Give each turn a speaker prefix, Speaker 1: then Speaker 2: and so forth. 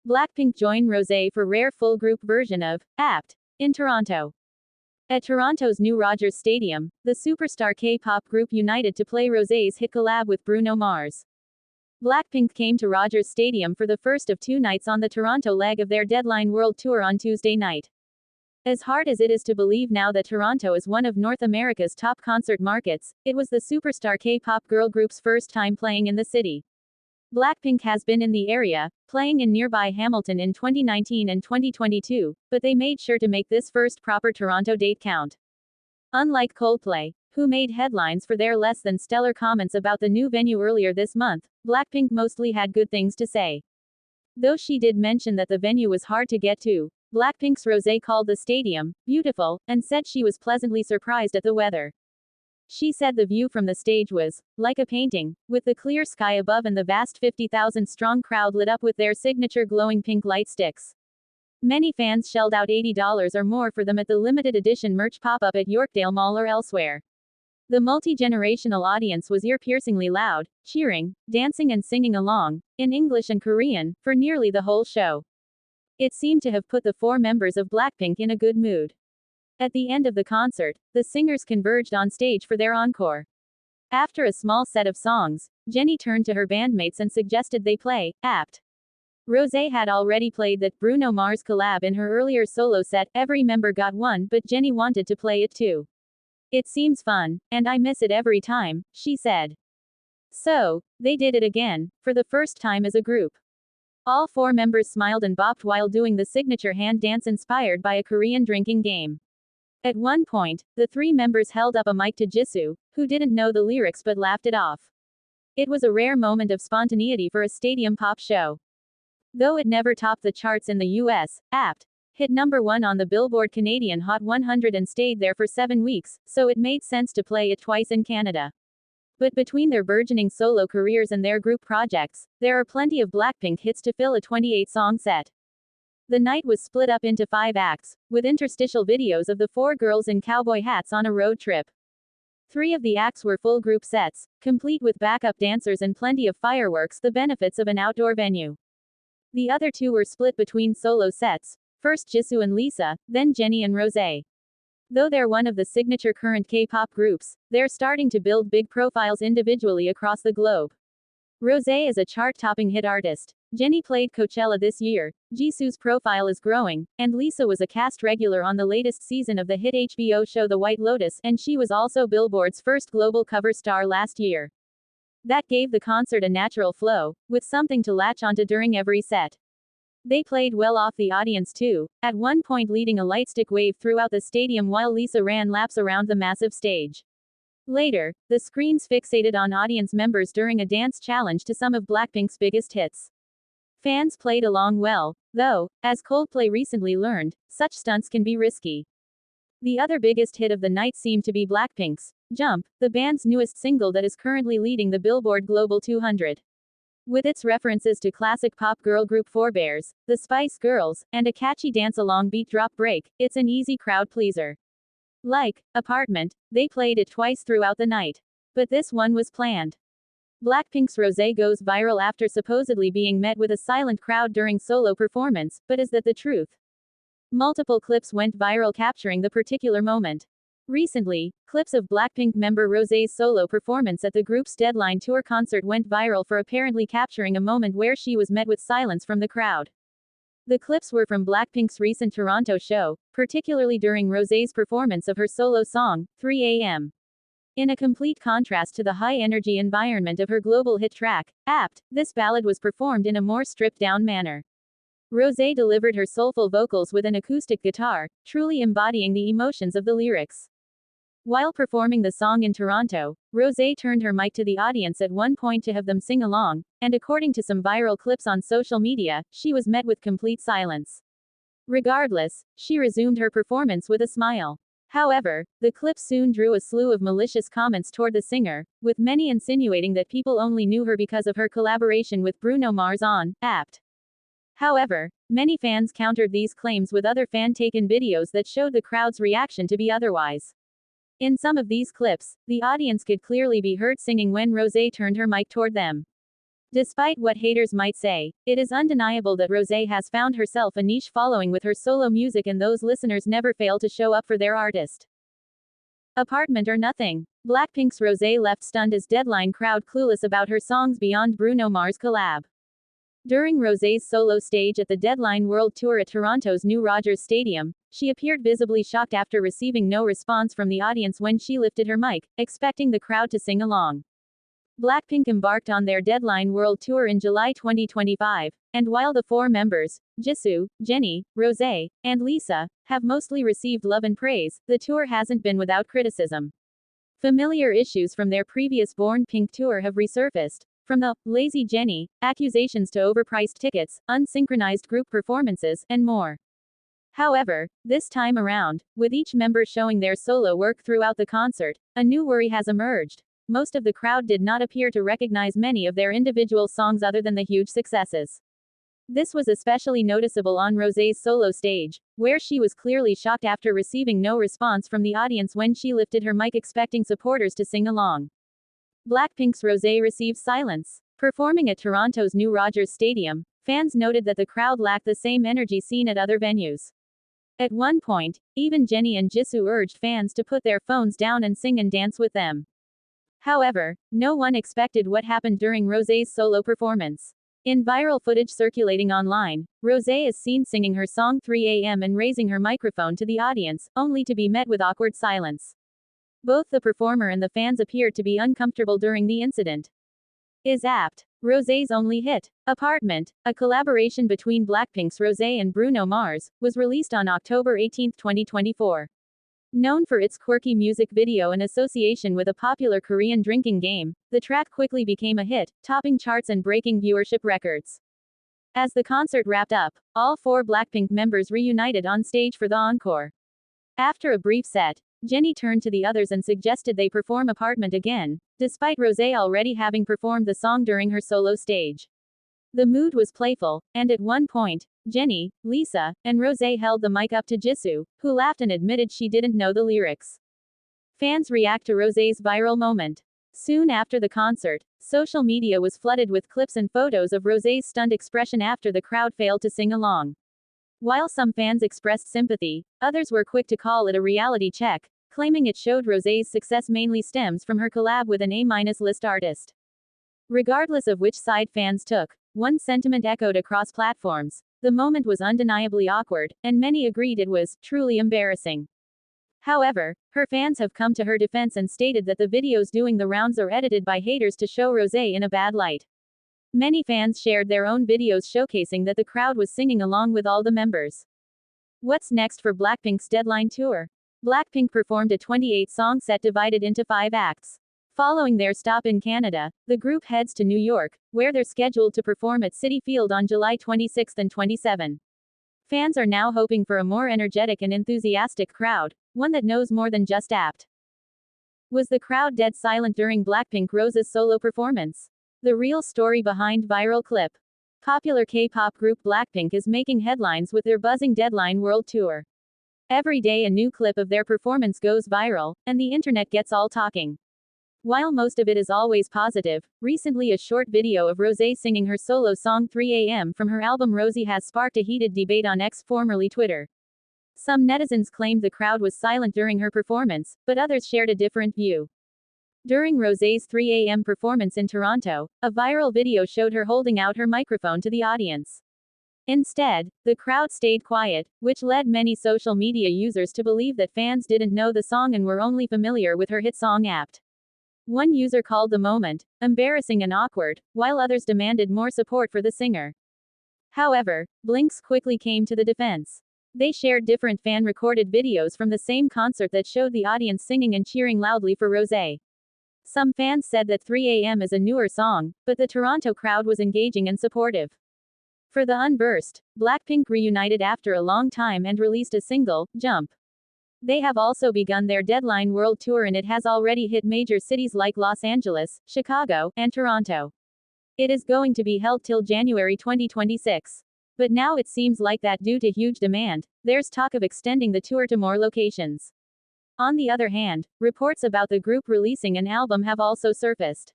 Speaker 1: BLACKPINK join ROSÉ for rare full group version of APT in Toronto. At Toronto's new Rogers Stadium, the superstar K-pop group united to play ROSÉ's hit collab with Bruno Mars. BLACKPINK came to Rogers Stadium for the first of 2 nights on the Toronto leg of their Deadline World Tour on Tuesday night. As hard as it is to believe now that Toronto is one of North America's top concert markets, it was the superstar K-pop girl group's first time playing in the city. BLACKPINK has been in the area, playing in nearby Hamilton in 2019 and 2022, but they made sure to make this first proper Toronto date count. Unlike Coldplay, who made headlines for their less than stellar comments about the new venue earlier this month, BLACKPINK mostly had good things to say. Though she did mention that the venue was hard to get to, BLACKPINK's ROSÉ called the stadium beautiful, and said she was pleasantly surprised at the weather. She said the view from the stage was like a painting, with the clear sky above and the vast 50,000-strong crowd lit up with their signature glowing pink light sticks. Many fans shelled out $80 or more for them at the limited edition merch pop-up at Yorkdale Mall or elsewhere. The multi-generational audience was ear-piercingly loud, cheering, dancing and singing along, in English and Korean, for nearly the whole show. It seemed to have put the 4 members of BLACKPINK in a good mood. At the end of the concert, the singers converged on stage for their encore. After a small set of songs, Jennie turned to her bandmates and suggested they play APT. ROSÉ had already played that Bruno Mars collab in her earlier solo set, Every Member Got One, but Jennie wanted to play it too. It seems fun, and I miss it every time, she said. So, they did it again, for the first time as a group. All 4 members smiled and bopped while doing the signature hand dance inspired by a Korean drinking game. At one point, the 3 members held up a mic to Jisoo, who didn't know the lyrics but laughed it off. It was a rare moment of spontaneity for a stadium pop show. Though it never topped the charts in the US, APT hit number 1 on the Billboard Canadian Hot 100 and stayed there for 7 weeks, so it made sense to play it twice in Canada. But between their burgeoning solo careers and their group projects, there are plenty of BLACKPINK hits to fill a 28-song set. The night was split up into 5 acts, with interstitial videos of the 4 girls in cowboy hats on a road trip. 3 of the acts were full group sets, complete with backup dancers and plenty of fireworks, the benefits of an outdoor venue. The other 2 were split between solo sets, first Jisoo and Lisa, then Jennie and ROSÉ. Though they're one of the signature current K-pop groups, they're starting to build big profiles individually across the globe. ROSÉ is a chart-topping hit artist. Jennie played Coachella this year, Jisoo's profile is growing, and Lisa was a cast regular on the latest season of the hit HBO show The White Lotus, and she was also Billboard's first global cover star last year. That gave the concert a natural flow, with something to latch onto during every set. They played well off the audience too, at one point leading a lightstick wave throughout the stadium while Lisa ran laps around the massive stage. Later, the screens fixated on audience members during a dance challenge to some of BLACKPINK's biggest hits. Fans played along well, though, as Coldplay recently learned, such stunts can be risky. The other biggest hit of the night seemed to be BLACKPINK's Jump, the band's newest single that is currently leading the Billboard Global 200. With its references to classic pop girl group Forebears, the Spice Girls, and a catchy dance-along beat drop break, it's an easy crowd pleaser. Like Apartment, they played it twice throughout the night. But this one was planned. BLACKPINK's ROSÉ goes viral after supposedly being met with a silent crowd during solo performance, but is that the truth? Multiple clips went viral capturing the particular moment. Recently, clips of BLACKPINK member ROSÉ's solo performance at the group's Deadline Tour concert went viral for apparently capturing a moment where she was met with silence from the crowd. The clips were from BLACKPINK's recent Toronto show, particularly during ROSÉ's performance of her solo song, 3 AM. In a complete contrast to the high-energy environment of her global hit track, APT, this ballad was performed in a more stripped-down manner. ROSÉ delivered her soulful vocals with an acoustic guitar, truly embodying the emotions of the lyrics. While performing the song in Toronto, ROSÉ turned her mic to the audience at one point to have them sing along, and according to some viral clips on social media, she was met with complete silence. Regardless, she resumed her performance with a smile. However, the clip soon drew a slew of malicious comments toward the singer, with many insinuating that people only knew her because of her collaboration with Bruno Mars on APT. However, many fans countered these claims with other fan-taken videos that showed the crowd's reaction to be otherwise. In some of these clips, the audience could clearly be heard singing when ROSÉ turned her mic toward them. Despite what haters might say, it is undeniable that Rosé has found herself a niche following with her solo music, and those listeners never fail to show up for their artist. Apartment or Nothing. Blackpink's Rosé left stunned as deadline crowd clueless about her songs beyond Bruno Mars collab. During Rosé's solo stage at the Deadline World Tour at Toronto's new Rogers Stadium, she appeared visibly shocked after receiving no response from the audience when she lifted her mic, expecting the crowd to sing along. Blackpink embarked on their Deadline World Tour in July 2025, and while the four members, Jisoo, Jennie, Rosé, and Lisa, have mostly received love and praise, the tour hasn't been without criticism. Familiar issues from their previous Born Pink tour have resurfaced, from the lazy Jennie, accusations to overpriced tickets, unsynchronized group performances, and more. However, this time around, with each member showing their solo work throughout the concert, a new worry has emerged. Most of the crowd did not appear to recognize many of their individual songs other than the huge successes. This was especially noticeable on Rosé's solo stage, where she was clearly shocked after receiving no response from the audience when she lifted her mic expecting supporters to sing along. Blackpink's Rosé received silence. Performing at Toronto's new Rogers Stadium, fans noted that the crowd lacked the same energy seen at other venues. At one point, even Jennie and Jisoo urged fans to put their phones down and sing and dance with them. However, no one expected what happened during Rosé's solo performance. In viral footage circulating online, Rosé is seen singing her song 3 a.m. and raising her microphone to the audience, only to be met with awkward silence. Both the performer and the fans appeared to be uncomfortable during the incident. Is APT. Rosé's only hit, Apartment, a collaboration between Blackpink's Rosé and Bruno Mars, was released on October 18, 2024. Known for its quirky music video in association with a popular Korean drinking game, the track quickly became a hit, topping charts and breaking viewership records. As the concert wrapped up, all four Blackpink members reunited on stage for the encore. After a brief set, Jennie turned to the others and suggested they perform Apartment again, despite Rosé already having performed the song during her solo stage. The mood was playful, and at one point, Jennie, Lisa, and Rosé held the mic up to Jisoo, who laughed and admitted she didn't know the lyrics. Fans react to Rosé's viral moment. Soon after the concert, social media was flooded with clips and photos of Rosé's stunned expression after the crowd failed to sing along. While some fans expressed sympathy, others were quick to call it a reality check, claiming it showed Rosé's success mainly stems from her collab with an A-list artist. Regardless of which side fans took, one sentiment echoed across platforms. The moment was undeniably awkward, and many agreed it was truly embarrassing. However, her fans have come to her defense and stated that the videos doing the rounds are edited by haters to show Rosé in a bad light. Many fans shared their own videos showcasing that the crowd was singing along with all the members. What's next for Blackpink's Deadline Tour? Blackpink performed a 28-song set divided into 5 acts. Following their stop in Canada, the group heads to New York, where they're scheduled to perform at Citi Field on July 26 and 27. Fans are now hoping for a more energetic and enthusiastic crowd, one that knows more than just APT. Was the crowd dead silent during Blackpink Rosé's solo performance? The real story behind viral clip. Popular K-pop group Blackpink is making headlines with their buzzing Deadline World Tour. Every day a new clip of their performance goes viral, and the internet gets all talking. While most of it is always positive, recently a short video of Rosé singing her solo song 3 a.m. from her album ROSÉ has sparked a heated debate on X, formerly Twitter. Some netizens claimed the crowd was silent during her performance, but others shared a different view. During Rosé's 3 a.m. performance in Toronto, a viral video showed her holding out her microphone to the audience. Instead, the crowd stayed quiet, which led many social media users to believe that fans didn't know the song and were only familiar with her hit song APT. One user called the moment embarrassing and awkward, while others demanded more support for the singer. However, Blinks quickly came to the defense. They shared different fan-recorded videos from the same concert that showed the audience singing and cheering loudly for Rosé. Some fans said that 3 a.m. is a newer song, but the Toronto crowd was engaging and supportive. For the unversed, Blackpink reunited after a long time and released a single, Jump. They have also begun their Deadline World Tour and it has already hit major cities like Los Angeles, Chicago, and Toronto. It is going to be held till January 2026. But now it seems like that due to huge demand, there's talk of extending the tour to more locations. On the other hand, reports about the group releasing an album have also surfaced.